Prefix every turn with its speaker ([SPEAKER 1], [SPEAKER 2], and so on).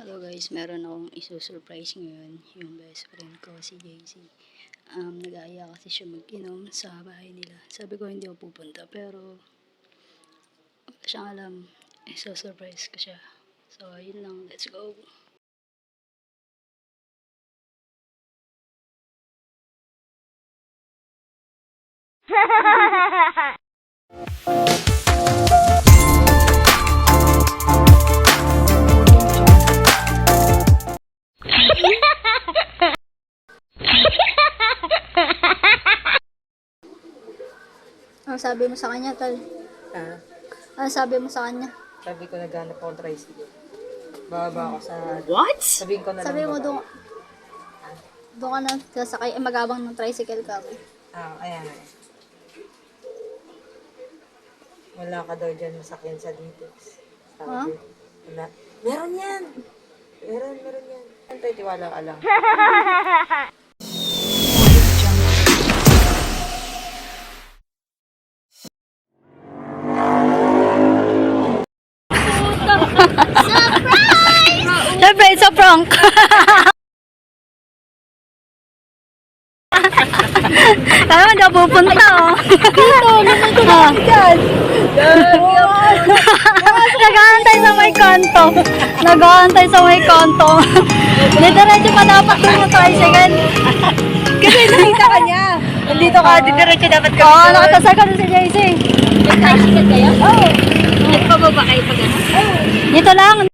[SPEAKER 1] Hello guys, meron akong isusurprise ngayon, yung best friend ko, si JC. Nag-aaya kasi siya mag-inom sa bahay nila. Sabi ko hindi ako pupunta, pero wala siyang alam, isusurprise ko siya. So, yun lang, let's go! Ano sabi mo sa kanya, Tal?
[SPEAKER 2] Ah,
[SPEAKER 1] Ano sabi mo sa kanya?
[SPEAKER 2] sabi ko naghanap ako ng tricycle. Bababa ako sa...
[SPEAKER 1] What?
[SPEAKER 2] Sabihin ko na
[SPEAKER 1] Sabi
[SPEAKER 2] lang
[SPEAKER 1] mo
[SPEAKER 2] baba.
[SPEAKER 1] doon ka na sasakay, magabang ng tricycle ka.
[SPEAKER 2] Ayan. Wala ka daw dyan masakyan sa dito. Sabi,
[SPEAKER 1] Huh?
[SPEAKER 2] wala. Meron yan! Meron yan. Antay, tiwala ka lang.
[SPEAKER 1] Siyempre, it's a prank! Kaya hindi ako pupunta, oh. Nag-aantay sa may kanto. Nag-aantay sa may kanto. Diretso pa dapat yung tricycle.
[SPEAKER 2] Kasi nakita ka niya. Nandito ka, diretso dapat ka.
[SPEAKER 1] Oo, nakatasal ka si JC.
[SPEAKER 3] Nag-tricycle kayo? Oo. Nagpababa kayo pag ano?
[SPEAKER 1] Dito lang.